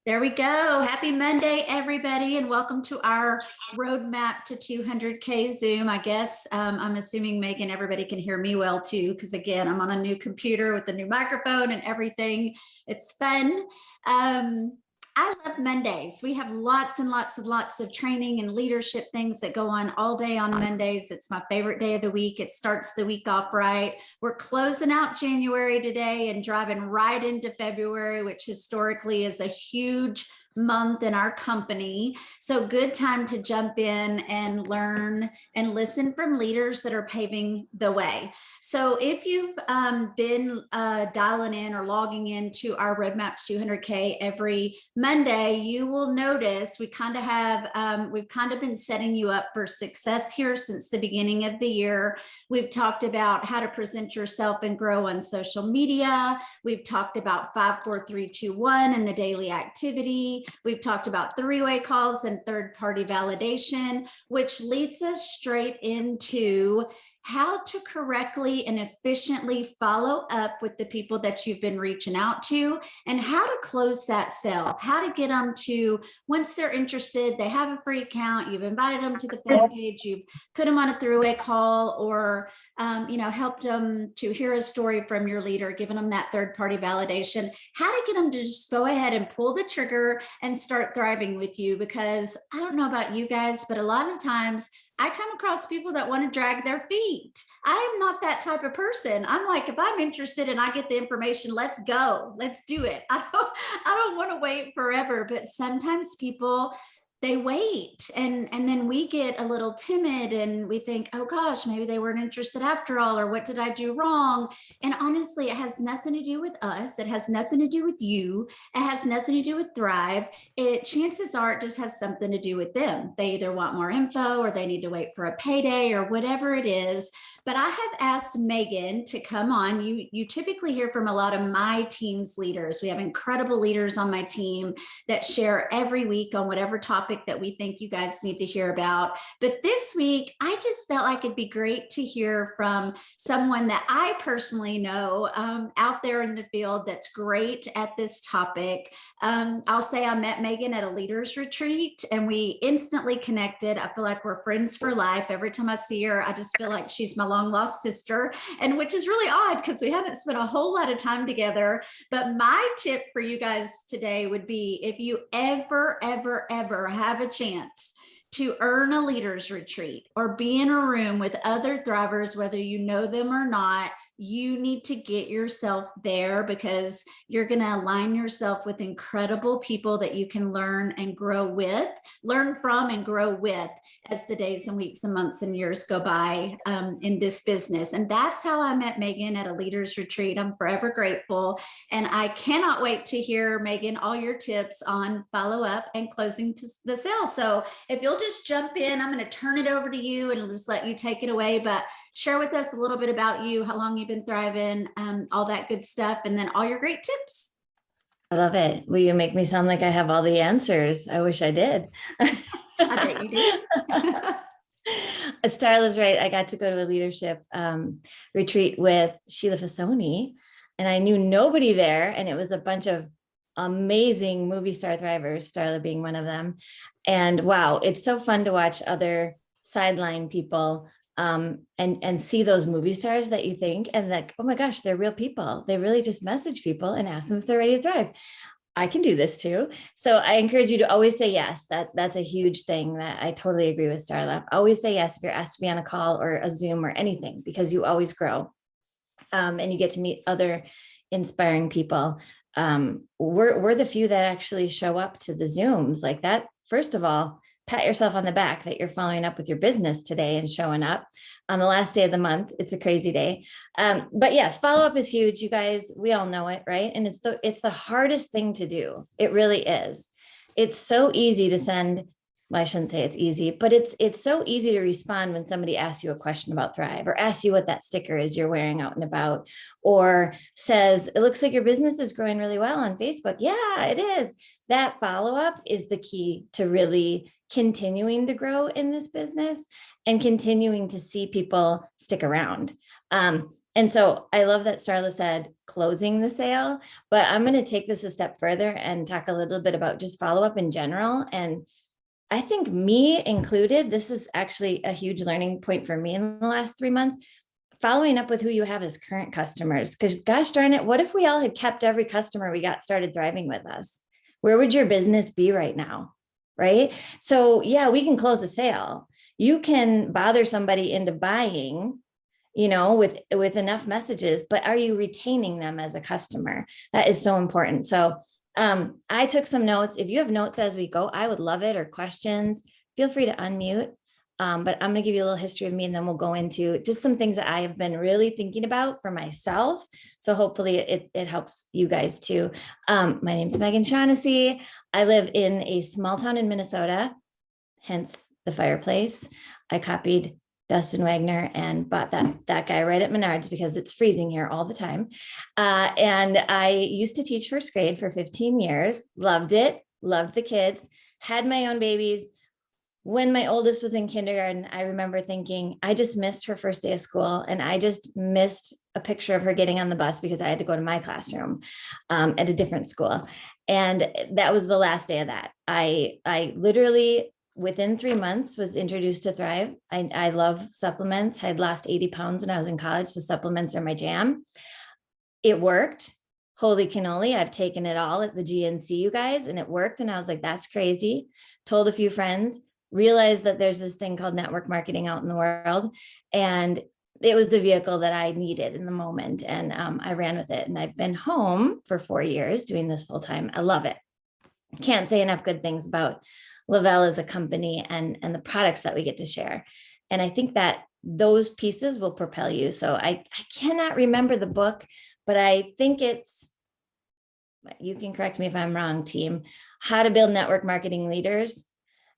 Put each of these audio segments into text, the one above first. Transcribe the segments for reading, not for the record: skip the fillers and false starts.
There we go. Happy Monday, everybody, and welcome to our roadmap to 200K Zoom. I guess I'm assuming, Megan, everybody can hear me well too, because again, I'm on a new computer with a new microphone and everything. It's fun. I love Mondays. We have lots and lots of training and leadership things that go on all day on Mondays. It's my favorite day of the week. It starts the week off right. We're closing out January today and driving right into February, which historically is a huge month in our company. So good time to jump in and learn and listen from leaders that are paving the way. So if you've been dialing in or logging into our roadmap to 200K every Monday, you will notice we've kind of been setting you up for success here since the beginning of the year. We've talked about how to present yourself and grow on social media. We've talked about 5, 4, 3, 2, 1 and the daily activity. We've talked about three-way calls and third-party validation, which leads us straight into how to correctly and efficiently follow up with the people that you've been reaching out to and how to close that sale, how to get them to, once they're interested, they have a free account, you've invited them to the fan page, you've put them on a three-way call or, helped them to hear a story from your leader, giving them that third-party validation, how to get them to just go ahead and pull the trigger and start thriving with you. Because I don't know about you guys, but a lot of times I come across people that want to drag their feet. I am not that type of person. I'm like, if I'm interested and I get the information, let's go, let's do it. I don't want to wait forever, but sometimes people, they wait and then we get a little timid and we think, oh gosh, maybe they weren't interested after all, or what did I do wrong? And honestly, it has nothing to do with us. It has nothing to do with you. It has nothing to do with Thrive. Chances are it just has something to do with them. They either want more info or they need to wait for a payday or whatever it is. But I have asked Megan to come on. You typically hear from a lot of my team's leaders. We have incredible leaders on my team that share every week on whatever topic that we think you guys need to hear about. But this week, I just felt like it'd be great to hear from someone that I personally know out there in the field that's great at this topic. I'll say I met Megan at a leaders retreat and we instantly connected. I feel like we're friends for life. Every time I see her, I just feel like she's my long lost sister, and which is really odd because we haven't spent a whole lot of time together. But my tip for you guys today would be, if you ever have a chance to earn a leaders retreat or be in a room with other thrivers, whether you know them or not, you need to get yourself there, because you're going to align yourself with incredible people that you can learn from and grow with as the days and weeks and months and years go by in this business. And that's how I met Megan at a leaders retreat. I'm forever grateful. And I cannot wait to hear, Megan, all your tips on follow up and closing the sale. So if you'll just jump in, I'm going to turn it over to you and I'll just let you take it away. But share with us a little bit about you, how long you've been thriving, all that good stuff, and then all your great tips. I love it. Will you make me sound like I have all the answers? I wish I did. I bet you do. Starla's right. I got to go to a leadership retreat with Sheila Fasoni, and I knew nobody there. And it was a bunch of amazing movie star thrivers, Starla being one of them. And wow, it's so fun to watch other sideline people and see those movie stars that you think, and like, oh my gosh, they're real people. They really just message people and ask them if they're ready to thrive. I can do this too. So I encourage you to always say yes. That's a huge thing that I totally agree with Starla. Always say yes if you're asked to be on a call or a Zoom or anything, because you always grow and you get to meet other inspiring people. We're the few that actually show up to the Zooms like that. First of all, pat yourself on the back that you're following up with your business today and showing up on the last day of the month. It's a crazy day. But yes, follow-up is huge. You guys, we all know it, right? And it's the hardest thing to do. It really is. It's so easy to send, well, I shouldn't say it's easy, but it's so easy to respond when somebody asks you a question about Thrive, or asks you what that sticker is you're wearing out and about, or says, it looks like your business is growing really well on Facebook. Yeah, it is. That follow-up is the key to really continuing to grow in this business and continuing to see people stick around. And And so I love that Starla said closing the sale, but I'm going to take this a step further and talk a little bit about just follow up in general. And I think me included, this is actually a huge learning point for me in the last 3 months, following up with who you have as current customers. Because gosh darn it, what if we all had kept every customer we got started thriving with us? Where would your business be right now? Right? So yeah, we can close a sale. You can bother somebody into buying, with enough messages, but are you retaining them as a customer? That is so important. So I took some notes. If you have notes as we go, I would love it, or questions, feel free to unmute. But I'm going to give you a little history of me, and then we'll go into just some things that I have been really thinking about for myself. So hopefully it helps you guys too. My name is Megan Shaughnessy. I live in a small town in Minnesota, hence the fireplace. I copied Dustin Wagner and bought that guy right at Menards because it's freezing here all the time. And I used to teach first grade for 15 years, loved it, loved the kids, had my own babies. When my oldest was in kindergarten, I remember thinking, I just missed her first day of school, and I just missed a picture of her getting on the bus because I had to go to my classroom at a different school. And that was the last day of that. I literally, within 3 months, was introduced to Thrive. I love supplements. I had lost 80 pounds when I was in college, so supplements are my jam. It worked. Holy cannoli, I've taken it all at the GNC, you guys, and it worked. And I was like, that's crazy. Told a few friends, realized that there's this thing called network marketing out in the world. And it was the vehicle that I needed in the moment. And I ran with it. And I've been home for 4 years doing this full time. I love it. Can't say enough good things about Lavelle as a company and the products that we get to share. And I think that those pieces will propel you. So I cannot remember the book, but I think it's, you can correct me if I'm wrong, team, How to Build Network Marketing Leaders.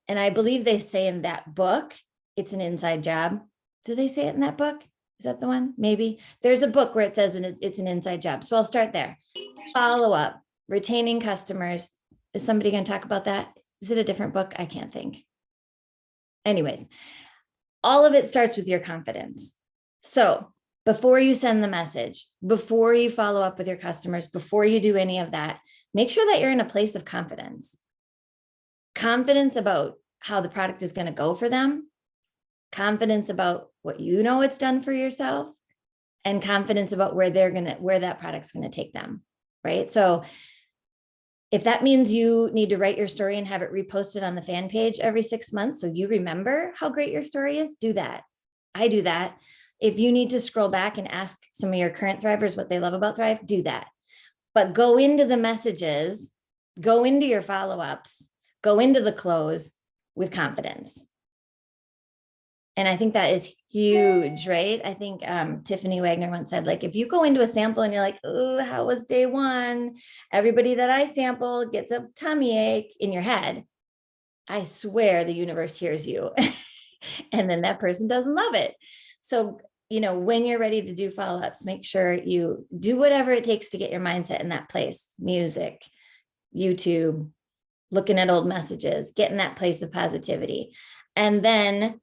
And I believe they say in that book, it's an inside job. Do they say it in that book? Is that the one? Maybe. There's a book where it says it's an inside job. So I'll start there. Follow up, retaining customers. Is somebody going to talk about that? Is it a different book? I can't think. Anyways, all of it starts with your confidence. So before you send the message, before you follow up with your customers, before you do any of that, make sure that you're in a place of confidence. Confidence about how the product is going to go for them, confidence about what you know it's done for yourself, and confidence about where that product's going to take them, right? So if that means you need to write your story and have it reposted on the fan page every 6 months so you remember how great your story is, do that. I do that. If you need to scroll back and ask some of your current Thrivers what they love about Thrive, do that. But go into the messages, go into your follow-ups, go into the close with confidence. And I think that is huge, right? I think Tiffany Wagner once said, like, if you go into a sample and you're like, oh, how was day one? Everybody that I sample gets a tummy ache in your head. I swear the universe hears you. And then that person doesn't love it. So, when you're ready to do follow-ups, make sure you do whatever it takes to get your mindset in that place. Music, YouTube, looking at old messages, get in that place of positivity. And then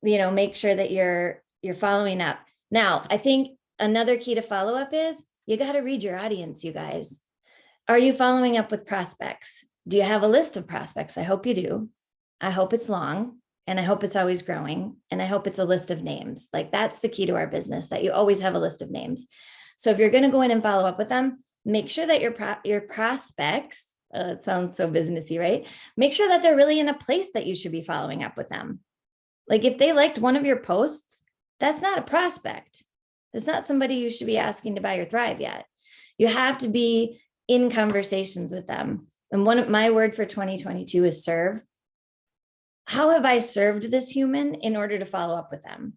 make sure that you're following up. Now, I think another key to follow up is you got to read your audience, you guys. Are you following up with prospects? Do you have a list of prospects? I hope you do. I hope it's long, and I hope it's always growing, and I hope it's a list of names. Like, that's the key to our business, that you always have a list of names. So if you're going to go in and follow up with them, make sure that your prospects, it sounds so businessy, right? Make sure that they're really in a place that you should be following up with them. Like, if they liked one of your posts, that's not a prospect. It's not somebody you should be asking to buy your Thrive yet. You have to be in conversations with them. And one of my word for 2022 is serve. How have I served this human in order to follow up with them?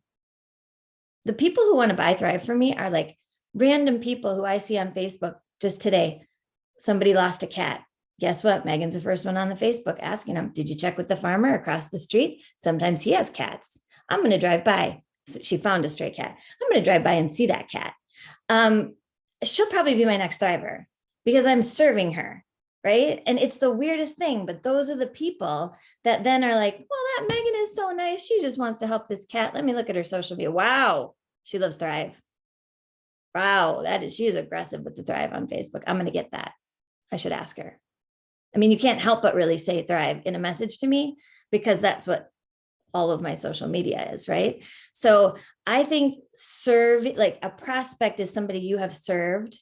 The people who want to buy Thrive from me are like random people who I see on Facebook. Just today, somebody lost a cat. Guess what? Megan's the first one on the Facebook asking them, did you check with the farmer across the street? Sometimes he has cats. I'm going to drive by. She found a stray cat. I'm going to drive by and see that cat. She'll probably be my next Thriver because I'm serving her, right? And it's the weirdest thing, but those are the people that then are like, well, that Megan is so nice. She just wants to help this cat. Let me look at her social media. Wow, she loves Thrive. Wow, she is aggressive with the Thrive on Facebook. I'm going to get that. I should ask her. I mean, you can't help but really say Thrive in a message to me because that's what all of my social media is, right? So I think like a prospect is somebody you have served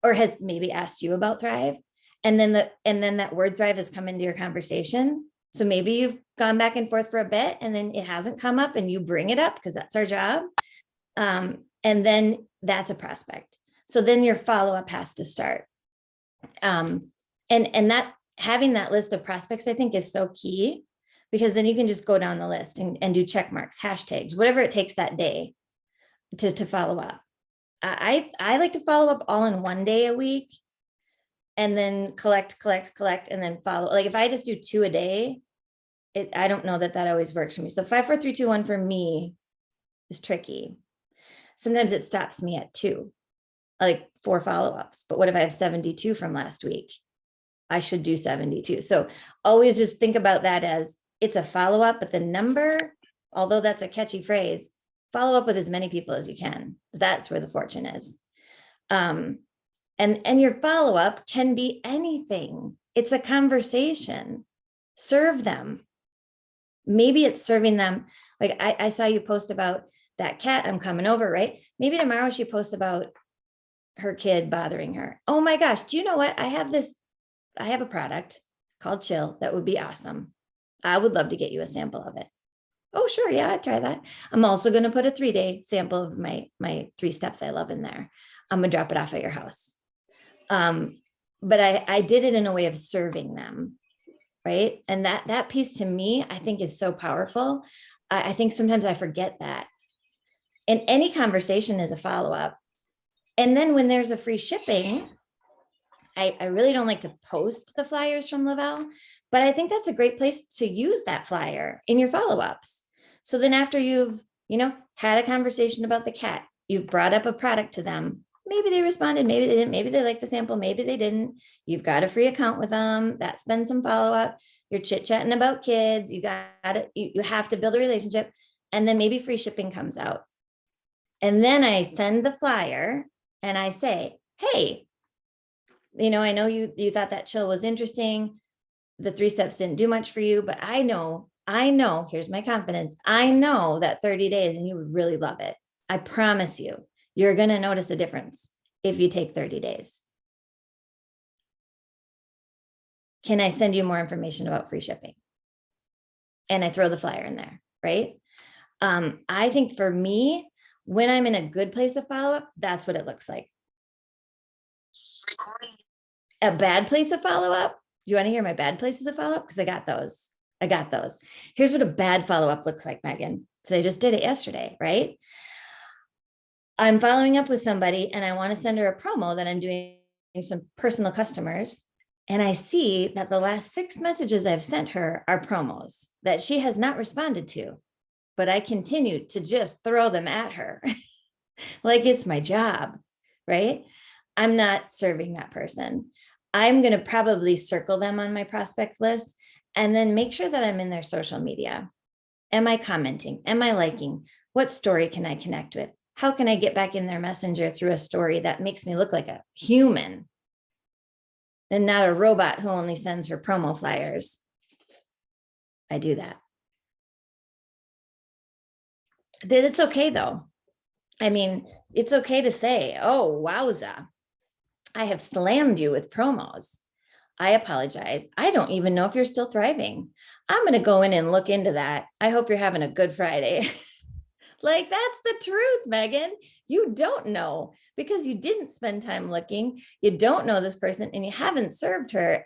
or has maybe asked you about Thrive. And then that word Thrive has come into your conversation. So maybe you've gone back and forth for a bit and then it hasn't come up and you bring it up because that's our job. And then that's a prospect. So then your follow-up has to start. And that having that list of prospects, I think, is so key, because then you can just go down the list and do check marks, hashtags, whatever it takes that day to follow up. I like to follow up all in one day a week and then collect, and then follow. Like if I just do 2 a day, I don't know that always works for me. So 5, 4, 3, 2, 1 for me is tricky. Sometimes it stops me at 2, like 4 follow-ups. But what if I have 72 from last week? I should do 72. So always just think about that as it's a follow-up, but the number, although that's a catchy phrase, follow up with as many people as you can. That's where the fortune is. And your follow-up can be anything. It's a conversation. Serve them. Maybe it's serving them. Like I saw you post about that cat, I'm coming over, right? Maybe tomorrow she posts about her kid bothering her. Oh my gosh, do you know what? I have a product called Chill that would be awesome. I would love to get you a sample of it. Oh, sure. Yeah, I'd try that. I'm also going to put a 3-day sample of my 3 steps I love in there. I'm going to drop it off at your house. But I did it in a way of serving them. Right. And that piece to me, I think is so powerful. I think sometimes I forget that. And any conversation is a follow-up. And then when there's a free shipping, I really don't like to post the flyers from Lavelle, but I think that's a great place to use that flyer in your follow-ups. So then after you've, had a conversation about the cat, you've brought up a product to them. Maybe they responded, maybe they didn't, maybe they liked the sample, maybe they didn't. You've got a free account with them. That's been some follow-up. You're chit-chatting about kids. You got it. You have to build a relationship. And then maybe free shipping comes out. And then I send the flyer and I say, hey, I know you thought that Chill was interesting. The 3 steps didn't do much for you, but I know, here's my confidence. I know that 30 days and you would really love it. I promise you're going to notice a difference if you take 30 days. Can I send you more information about free shipping? And I throw the flyer in there, right? I think for me, when I'm in a good place of follow-up, that's what it looks like. A bad place of follow-up. Do you want to hear my bad places of follow-up? Because I got those. Here's what a bad follow-up looks like, Megan. Because I just did it yesterday, right? I'm following up with somebody and I want to send her a promo that I'm doing some personal customers. And I see that the last 6 messages I've sent her are promos that she has not responded to, but I continue to just throw them at her like it's my job, right? I'm not serving that person. I'm going to probably circle them on my prospect list and then make sure that I'm in their social media. Am I commenting? Am I liking? What story can I connect with? How can I get back in their messenger through a story that makes me look like a human and not a robot who only sends her promo flyers? I do that. It's okay though. I mean, it's okay to say, oh, wowza, I have slammed you with promos. I apologize. I don't even know if you're still thriving. I'm going to go in and look into that. I hope you're having a good Friday. Like, that's the truth, Megan. You don't know because you didn't spend time looking. You don't know this person and you haven't served her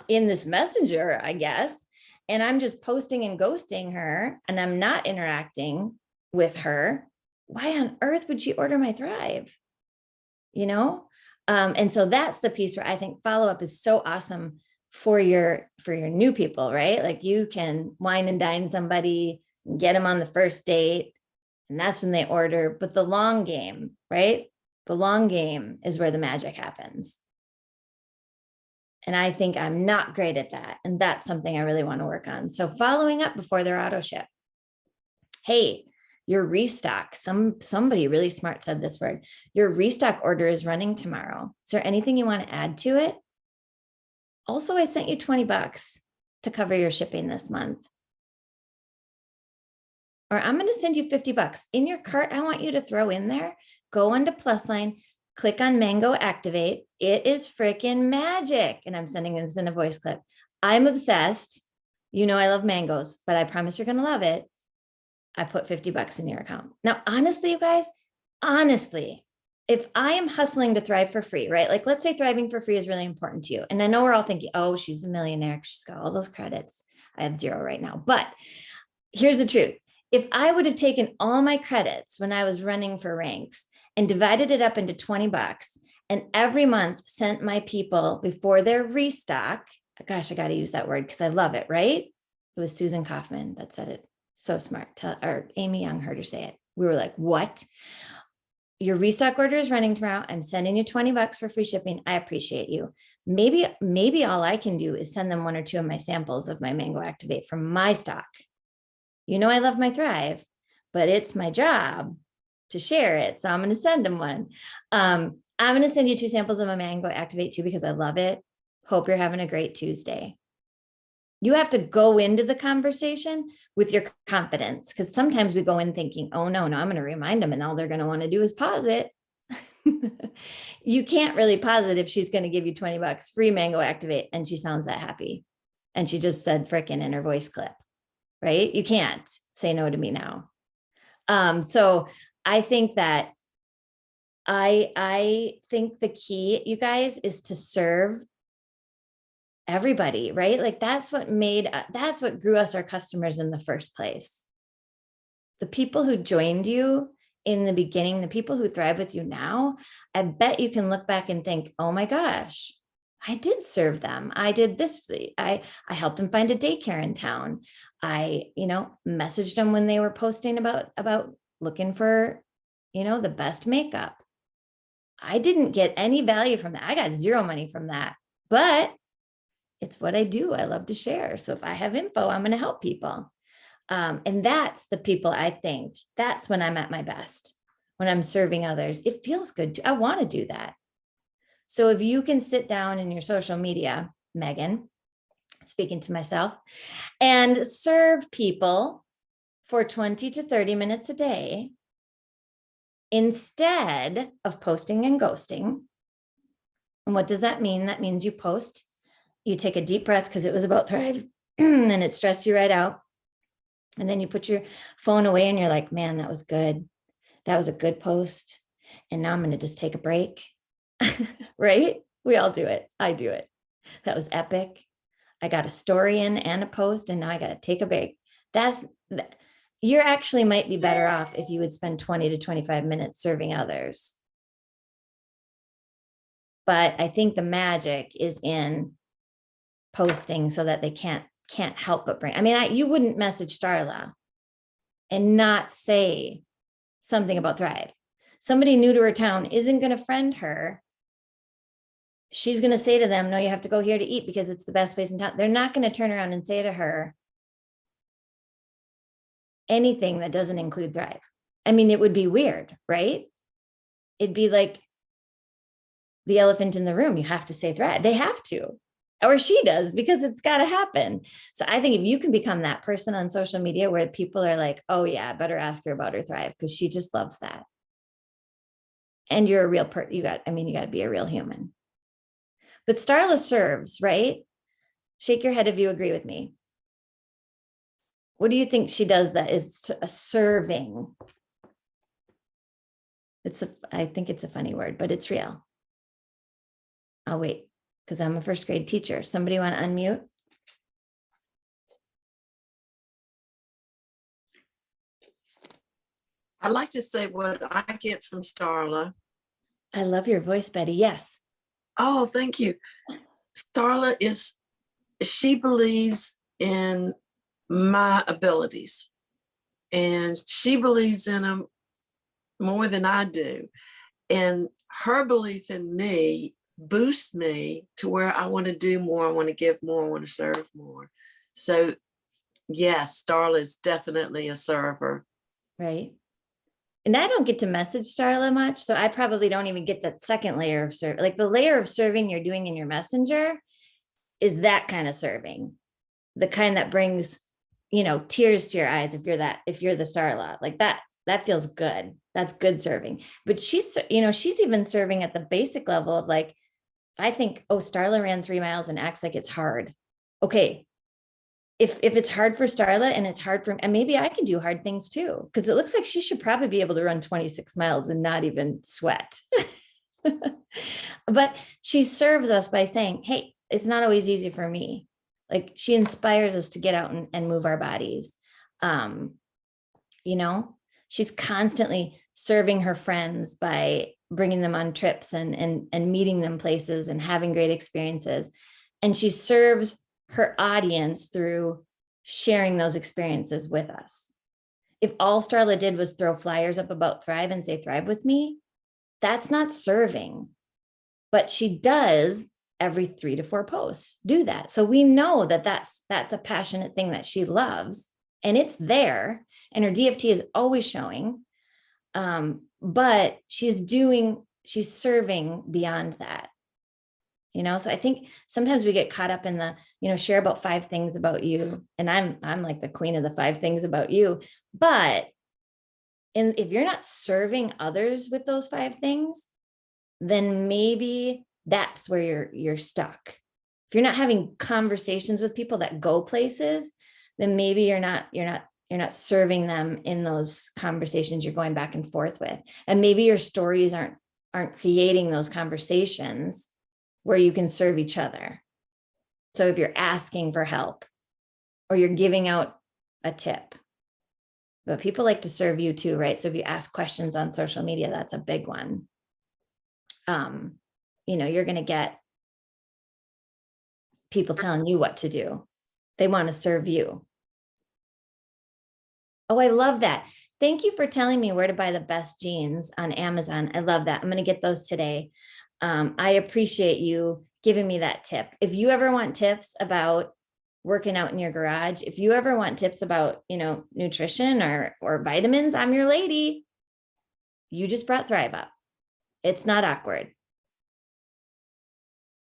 in this messenger, I guess. And I'm just posting and ghosting her and I'm not interacting with her. Why on earth would she order my Thrive? And so that's the piece where I think follow-up is so awesome for your new people, right? Like you can wine and dine somebody, get them on the first date, and that's when they order. But the long game, right? The long game is where the magic happens. And I think I'm not great at that. And that's something I really want to work on. So following up before their auto ship. Hey, Your restock, somebody really smart said this word, your restock order is running tomorrow. Is there anything you want to add to it? Also, I sent you $20 to cover your shipping this month. Or I'm going to send you $50 in your cart. I want you to throw in there, go onto Plusline, click on Mango Activate. It is freaking magic. And I'm sending this in a voice clip. I'm obsessed. You know, I love mangoes, but I promise you're going to love it. I put $50 in your account. Now, honestly, you guys, honestly, if I am hustling to thrive for free, right? Like, let's say thriving for free is really important to you. And I know we're all thinking, oh, she's a millionaire. She's got all those credits. I have 0 right now. But here's the truth. If I would have taken all my credits when I was running for ranks and divided it up into $20 and every month sent my people before their restock, gosh, I got to use that word because I love it, right? It was Susan Kaufman that said it. So smart. Or Amy Young heard her say it. We were like, what? Your restock order is running tomorrow. I'm sending you $20 for free shipping. I appreciate you. Maybe all I can do is send them 1 or 2 of my samples of my Mango Activate from my stock. You know, I love my Thrive, but it's my job to share it. So I'm going to send them one. I'm going to send you 2 samples of my Mango Activate too, because I love it. Hope you're having a great Tuesday. You have to go into the conversation with your confidence, because sometimes we go in thinking, oh, no, I'm going to remind them and all they're going to want to do is pause it. You can't really pause it if she's going to give you $20 free Mango Activate and she sounds that happy. And she just said frickin' in her voice clip. Right? You can't say no to me now. So I think that I think the key, you guys, is to serve everybody, right? Like that's what grew us our customers in the first place. The people who joined you in the beginning, the people who thrive with you now, I bet you can look back and think, oh my gosh, I did serve them. I did this. I helped them find a daycare in town. I, messaged them when they were posting about looking for, the best makeup. I didn't get any value from that. I got 0 money from that, but it's what I do. I love to share. So if I have info, I'm going to help people. And that's the people I think that's when I'm at my best, when I'm serving others. It feels good I want to do that. So if you can sit down in your social media, Megan, speaking to myself, and serve people for 20 to 30 minutes a day, instead of posting and ghosting. And what does that mean? That means you post, you take a deep breath because it was about Thrive and it stressed you right out. And then you put your phone away and you're like, man, that was good. That was a good post. And now I'm going to just take a break. Right? We all do it. I do it. That was epic. I got a story in and a post, and now I got to take a break. You're actually might be better off if you would spend 20 to 25 minutes serving others. But I think the magic is in posting so that they can't help but bring. I mean, you wouldn't message Starla and not say something about Thrive. Somebody new to her town isn't going to friend her. She's going to say to them, no, you have to go here to eat because it's the best place in town. They're not going to turn around and say to her anything that doesn't include Thrive. I mean, it would be weird, right? It'd be like the elephant in the room. You have to say Thrive. They have to, or she does, because it's got to happen. So I think if you can become that person on social media where people are like, oh yeah, I better ask her about her Thrive because she just loves that. And you're a real person. You got to be a real human. But Starla serves, right? Shake your head if you agree with me. What do you think she does that is a serving? I think it's a funny word, but it's real. I'll wait because I'm a first grade teacher. Somebody want to unmute? I'd like to say what I get from Starla. I love your voice, Betty. Yes. Oh, thank you. Starla she believes in my abilities, and she believes in them more than I do. And her belief in me boosts me to where I want to do more. I want to give more. I want to serve more. So yes, Starla is definitely a server. Right. And I don't get to message Starla much, so I probably don't even get that second layer of serving. Like the layer of serving you're doing in your messenger is that kind of serving, the kind that brings, tears to your eyes if you're the Starla, like that feels good. That's good serving. But she's even serving at the basic level of like, I think, oh, Starla ran 3 miles and acts like it's hard. Okay. If it's hard for Starla and it's hard for, and maybe I can do hard things too, because it looks like she should probably be able to run 26 miles and not even sweat. But she serves us by saying, hey, it's not always easy for me. Like she inspires us to get out and move our bodies. She's constantly serving her friends by bringing them on trips and meeting them places and having great experiences. And she serves her audience through sharing those experiences with us. If all Starla did was throw flyers up about Thrive and say, Thrive with me, that's not serving. But she does every 3 to 4 posts do that. So we know that that's a passionate thing that she loves, and it's there, and her DFT is always showing. But she's serving beyond that. So I think sometimes we get caught up in the, share about 5 things about you. And I'm like the queen of the 5 things about you. But if you're not serving others with those 5 things, then maybe that's where you're stuck. If you're not having conversations with people that go places, then maybe you're not serving them in those conversations you're going back and forth with. And maybe your stories aren't creating those conversations where you can serve each other. So if you're asking for help or you're giving out a tip, but people like to serve you too, right? So if you ask questions on social media, that's a big one. You're going to get people telling you what to do. They want to serve you. Oh, I love that. Thank you for telling me where to buy the best jeans on Amazon. I love that. I'm going to get those today. I appreciate you giving me that tip. If you ever want tips about working out in your garage, if you ever want tips about, nutrition or vitamins, I'm your lady. You just brought Thrive up. It's not awkward.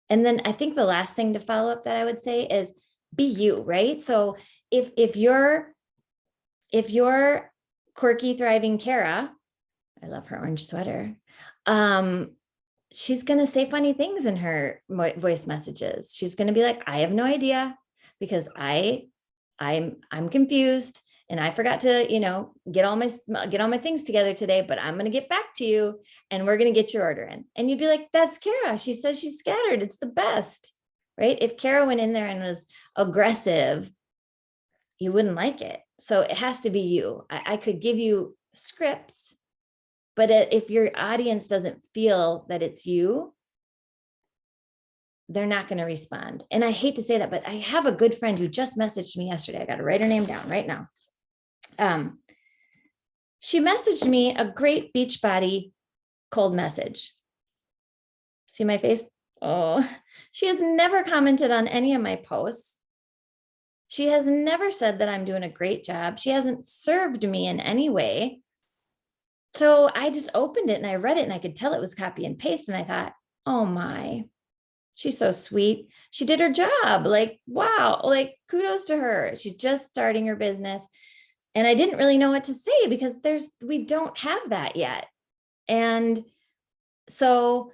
And then I think the last thing to follow up that I would say is be you, right? So if you're quirky, thriving Kara, I love her orange sweater. She's going to say funny things in her voice messages. She's going to be like, I have no idea because I'm confused and I forgot to, get all my things together today, but I'm going to get back to you and we're going to get your order in. And you'd be like, that's Kara. She says she's scattered. It's the best, right? If Kara went in there and was aggressive, you wouldn't like it. So it has to be you. I could give you scripts, but if your audience doesn't feel that it's you, they're not going to respond. And I hate to say that, but I have a good friend who just messaged me yesterday. I got to write her name down right now. She messaged me a great Beachbody cold message. See my face? Oh, she has never commented on any of my posts. She has never said that I'm doing a great job. She hasn't served me in any way. So I just opened it and I read it and I could tell it was copy and paste. And I thought, oh my, she's so sweet. She did her job. Like, wow, like kudos to her. She's just starting her business. And I didn't really know what to say because we don't have that yet. And so,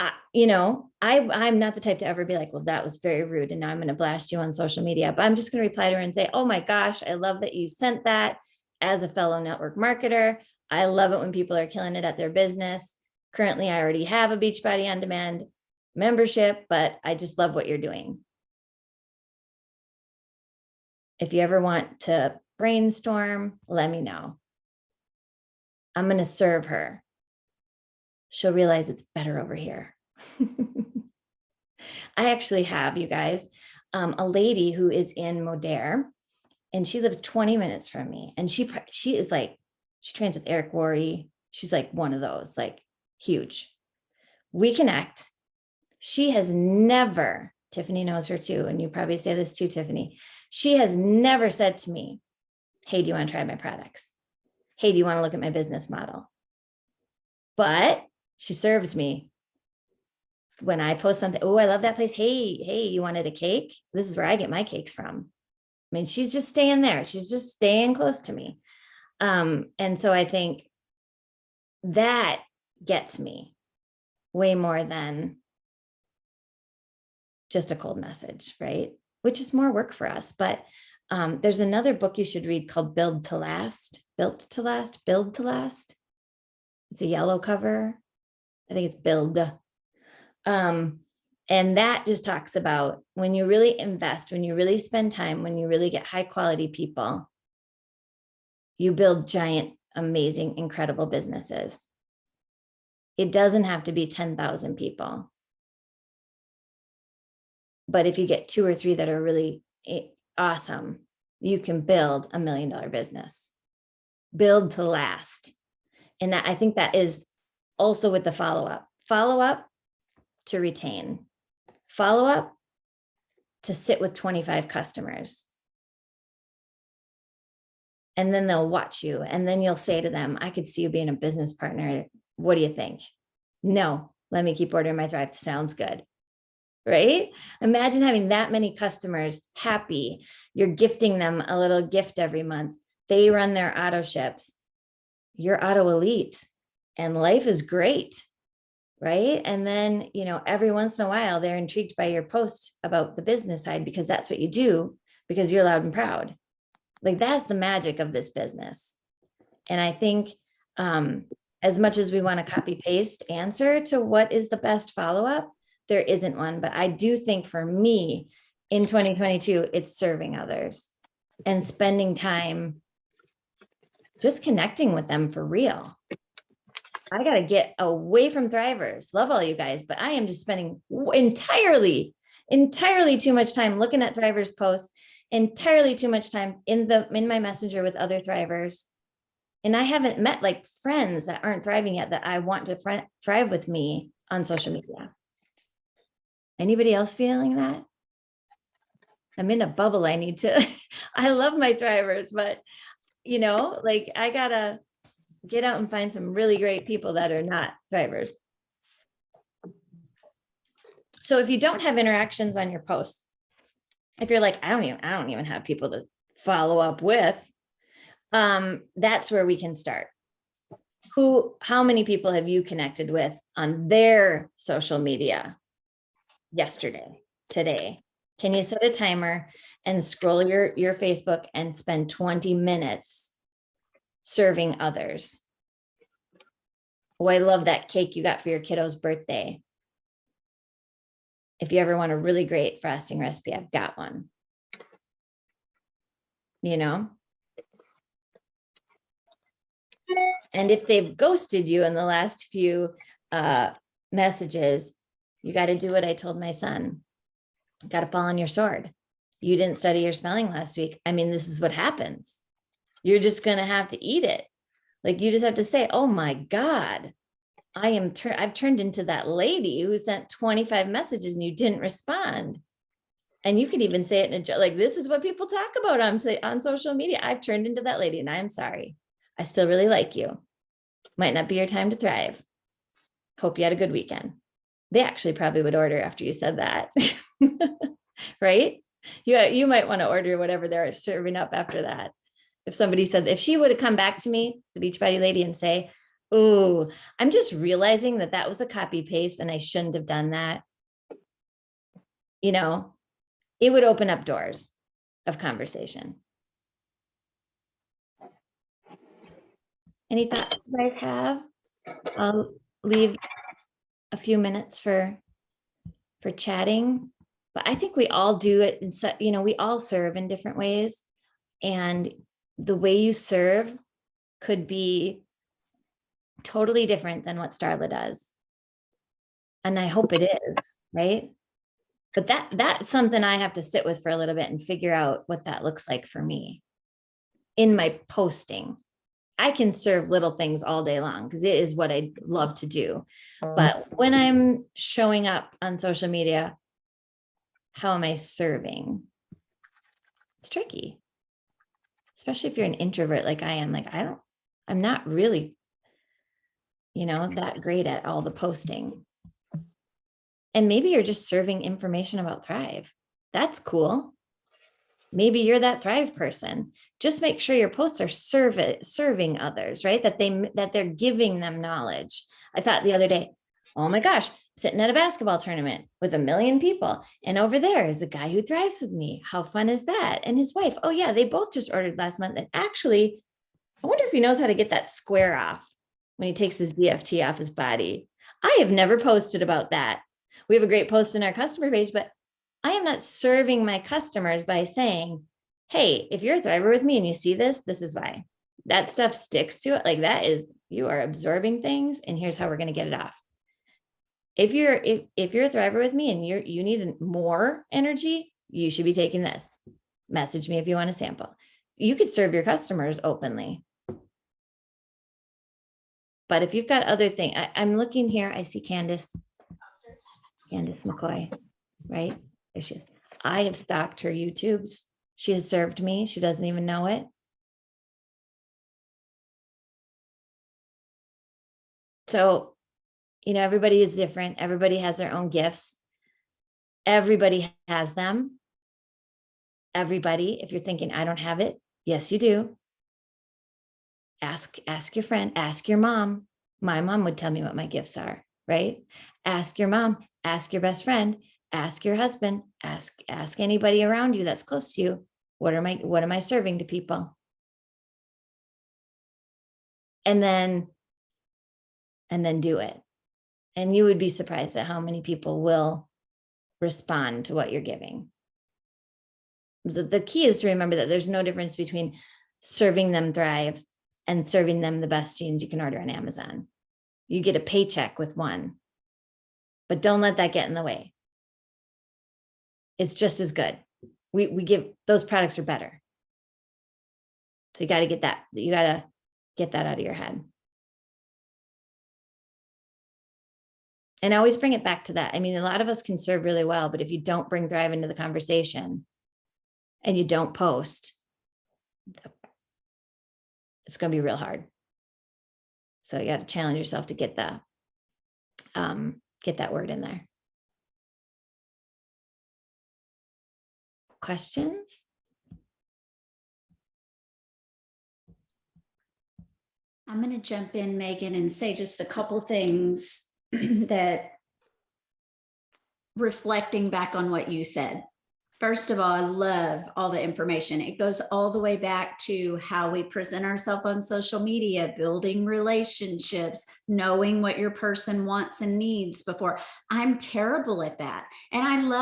I'm not the type to ever be like, well, that was very rude. And now I'm going to blast you on social media, but I'm just going to reply to her and say, oh my gosh, I love that you sent that. As a fellow network marketer, I love it when people are killing it at their business. Currently, I already have a Beachbody On Demand membership, but I just love what you're doing. If you ever want to brainstorm, let me know. I'm going to serve her. She'll realize it's better over here. I actually have, you guys, a lady who is in Modere, and she lives 20 minutes from me. And she is like, she trains with Eric Worre. She's like one of those, like huge. We connect. She has never, Tiffany knows her too, and you probably say this too, Tiffany. She has never said to me, hey, do you want to try my products? hey, do you want to look at my business model? But she serves me. When I post something, oh, I love that place. Hey, you wanted a cake? This is where I get my cakes from. I mean, she's just staying there. She's just staying close to me. And so I think that gets me way more than just a cold message, right? Which is more work for us. But there's another book you should read called Build to Last. It's a yellow cover. I think it's Build. And that just talks about when you really invest, when you really spend time, when you really get high quality people, you build giant, amazing, incredible businesses. It doesn't have to be 10,000 people. But if you get 2 or 3 that are really awesome, you can build $1 million business. Build to last. And I think that is also with the follow-up to retain, follow-up to sit with 25 customers. And then they'll watch you. And then you'll say to them, I could see you being a business partner. What do you think? No, let me keep ordering my Thrive. Sounds good. Right? Imagine having that many customers happy. You're gifting them a little gift every month. They run their auto ships. You're auto elite and life is great. Right? And then, every once in a while, they're intrigued by your post about the business side because that's what you do, because you're loud and proud. Like that's the magic of this business. And I think as much as we want to copy paste answer to what is the best follow-up, there isn't one. But I do think for me in 2022, it's serving others and spending time just connecting with them for real. I got to get away from Thrivers. Love all you guys, but I am just spending entirely too much time looking at Thrivers posts, entirely too much time in my messenger with other Thrivers. And I haven't met like friends that aren't thriving yet that I want to thrive with me on social media. Anybody else feeling that? I'm in a bubble. I need to, I love my Thrivers, but I gotta get out and find some really great people that are not Thrivers. So if you don't have interactions on your posts, if you're like, I don't even have people to follow up with, that's where we can start. How many people have you connected with on their social media yesterday, today? Can you set a timer and scroll your Facebook and spend 20 minutes serving others? Oh, I love that cake you got for your kiddo's birthday. If you ever want a really great frosting recipe, I've got one. And if they've ghosted you in the last few messages, you got to do what I told my son. Got to fall on your sword. You didn't study your spelling last week. I mean, this is what happens. You're just going to have to eat it. Like you just have to say, oh my God, I've turned into that lady who sent 25 messages and you didn't respond. And you could even say it in a joke, like, this is what people talk about on social media. I've turned into that lady and I'm sorry. I still really like you. Might not be your time to thrive. Hope you had a good weekend. They actually probably would order after you said that. Right? You might want to order whatever they're serving up after that. If she would have come back to me, the Beachbody lady, and say, oh, I'm just realizing that was a copy paste and I shouldn't have done that. It would open up doors of conversation. Any thoughts you guys have? I'll leave a few minutes for chatting, but I think we all do it. We all serve in different ways. And the way you serve could be totally different than what Starla does. And I hope it is, right? But that's something I have to sit with for a little bit and figure out what that looks like for me in my posting. I can serve little things all day long because it is what I love to do. But when I'm showing up on social media, how am I serving? It's tricky, especially if you're an introvert like I am. Like, I I'm not really, that great at all the posting. And maybe you're just serving information about Thrive. That's cool. Maybe you're that Thrive person. Just make sure your posts are serving others, right? That they're giving them knowledge. I thought the other day, oh my gosh, sitting at a basketball tournament with 1 million people. And over there is a guy who thrives with me. How fun is that? And his wife, oh yeah, they both just ordered last month. And actually, I wonder if he knows how to get that square off when he takes his DFT off his body. I have never posted about that. We have a great post in our customer page, but I am not serving my customers by saying, hey, if you're a Thriver with me and you see this, this is why. That stuff sticks to it. Like that is, you are absorbing things and here's how we're going to get it off. If you're a Thriver with me and you need more energy, you should be taking this. Message me if you want a sample. You could serve your customers openly. But if you've got other things, I'm looking here, I see Candace McCoy, right? There she is. I have stalked her YouTubes. She has served me. She doesn't even know it. So, everybody is different. Everybody has their own gifts. Everybody has them. Everybody, if you're thinking, I don't have it. Yes, you do. Ask your friend, ask your mom. My mom would tell me what my gifts are, right? Ask your mom, ask your best friend, ask your husband, ask anybody around you that's close to you. What am I serving to people? And then do it. And you would be surprised at how many people will respond to what you're giving. So the key is to remember that there's no difference between serving them Thrive and serving them the best jeans you can order on Amazon. You get a paycheck with one, but don't let that get in the way. It's just as good. We give, those products are better. So you got to get that out of your head. And I always bring it back to that. I mean, a lot of us can serve really well, but if you don't bring Thrive into the conversation and you don't post, it's going to be real hard. So you got to challenge yourself to get that word in there. Questions? I'm going to jump in, Megan, and say just a couple things that reflecting back on what you said. First of all, I love all the information. It goes all the way back to how we present ourselves on social media, building relationships, knowing what your person wants and needs before. I'm terrible at that. And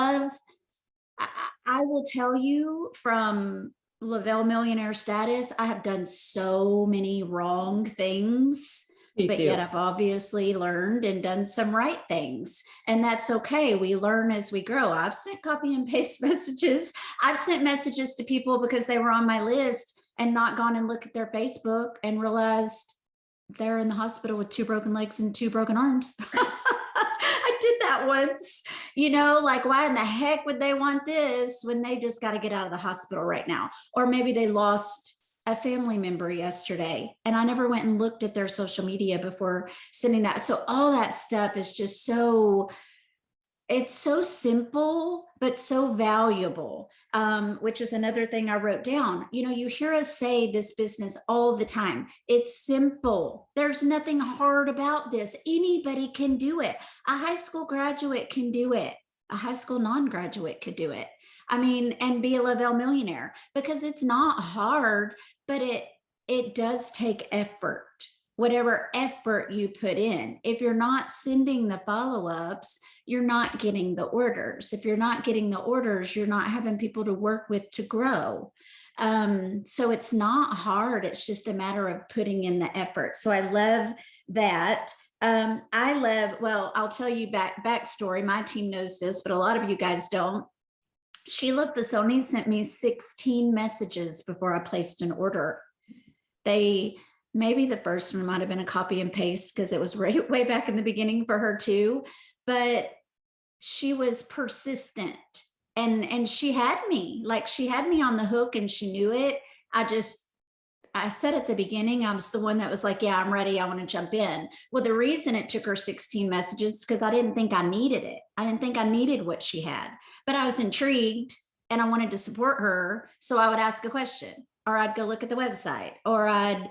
I will tell you from Lavelle Millionaire status, I have done so many wrong things. But yet I've obviously learned and done some right things. And that's okay. We learn as we grow. I've sent copy and paste messages. I've sent messages to people because they were on my list and not gone and looked at their Facebook and realized they're in the hospital with 2 broken legs and 2 broken arms. I did that once, like why in the heck would they want this when they just got to get out of the hospital right now? Or maybe they lost a family member yesterday and I never went and looked at their social media before sending that. So all that stuff is just it's so simple, but so valuable, which is another thing I wrote down. You hear us say this business all the time. It's simple. There's nothing hard about this. Anybody can do it. A high school graduate can do it. A high school non-graduate could do it. And be a Lavelle millionaire, because it's not hard, but it does take effort, whatever effort you put in. If you're not sending the follow-ups, you're not getting the orders. If you're not getting the orders, you're not having people to work with to grow. So it's not hard. It's just a matter of putting in the effort. So I love that. I'll tell you backstory. My team knows this, but a lot of you guys don't. Sheila Fasoni sent me 16 messages before I placed an order. Maybe the first one might have been a copy and paste because it was way back in the beginning for her too, but she was persistent and she had me on the hook and she knew it. I I said at the beginning, I was the one that was like, yeah, I'm ready. I want to jump in. Well, the reason it took her 16 messages because I didn't think I needed it. I didn't think I needed what she had, but I was intrigued and I wanted to support her. So I would ask a question, or I'd go look at the website, or I'd,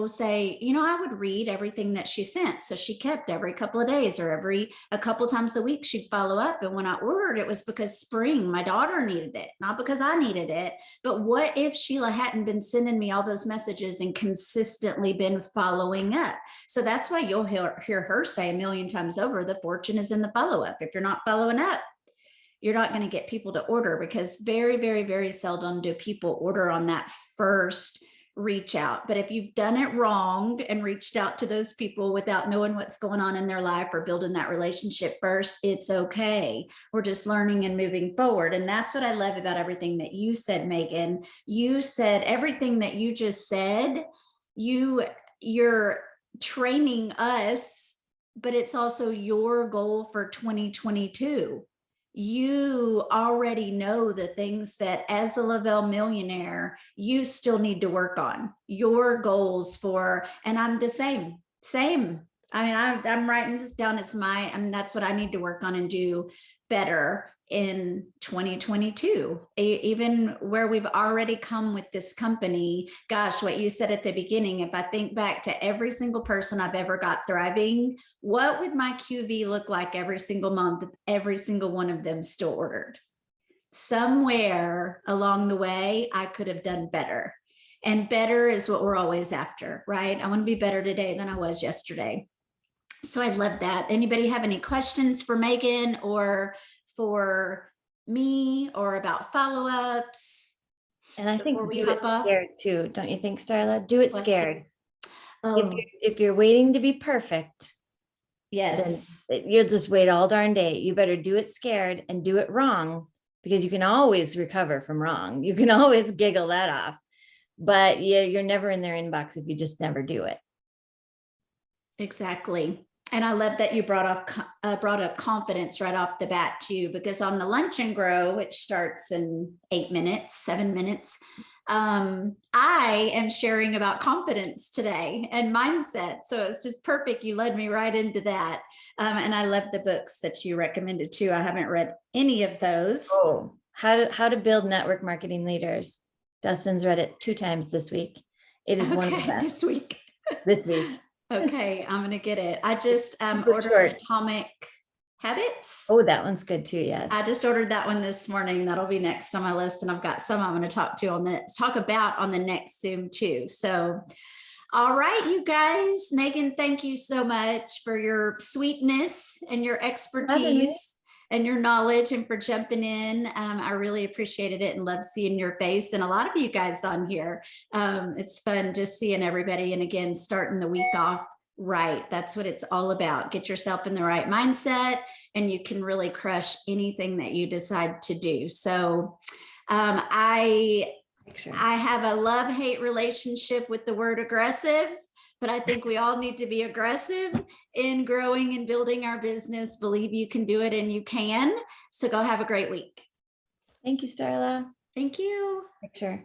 say, I would read everything that she sent. So she kept every couple of days or every a couple times a week, she'd follow up. And when I ordered, it was because spring, my daughter needed it, not because I needed it. But what if Sheila hadn't been sending me all those messages and consistently been following up? So that's why you'll hear her say a million times over, the fortune is in the follow-up. If you're not following up, you're not going to get people to order, because very, very, very seldom do people order on that first reach out. But if you've done it wrong and reached out to those people without knowing what's going on in their life or building that relationship first, it's okay. We're just learning and moving forward. And that's what I love about everything that you said, Megan. You said everything that you just said. You're training us, but it's also your goal for 2022. You already know the things that as a Lavelle millionaire, you still need to work on your goals for, and I'm the same. I mean, I'm writing this down as that's what I need to work on and do better in 2022, even where we've already come with this company. Gosh, what you said at the beginning, if I think back to every single person I've ever got thriving, what would my QV look like every single month if every single one of them still ordered? Somewhere along the way, I could have done better. And better is what we're always after, right? I want to be better today than I was yesterday. So I love that. Anybody have any questions for Megan or for me or about follow-ups? And I think Before we do it hop off? scared too, don't you think, Starla? Do it What? scared. Oh, If you're waiting to be perfect, yes. then you'll just wait all darn day. You better do it scared and do it wrong, because you can always recover from wrong. You can always giggle that off, but you're never in their inbox if you just never do it. Exactly. And I love that you brought up confidence right off the bat too, because on the Lunch and Grow, which starts in 7 minutes, I am sharing about confidence today and mindset. So it's just perfect. You led me right into that. And I love the books that you recommended too. I haven't read any of those. Oh, how to build network marketing leaders. Dustin's read it 2 times this week. It is one of the best. This week. This week. Okay, I'm gonna get it. I just ordered short. Atomic Habits. Oh, that one's good too. Yes. I just ordered that one this morning. That'll be next on my list. And I've got some I'm going to talk about on the next Zoom too. So, all right, you guys, Megan, thank you so much for your sweetness and your expertise and your knowledge and for jumping in. I really appreciated it and love seeing your face and a lot of you guys on here. It's fun just seeing everybody. And again, starting the week off right. That's what it's all about. Get yourself in the right mindset and you can really crush anything that you decide to do. So I have a love-hate relationship with the word aggressive, but I think we all need to be aggressive in growing and building our business. Believe you can do it and you can. So go have a great week. Thank you, Starla. Thank you. Picture.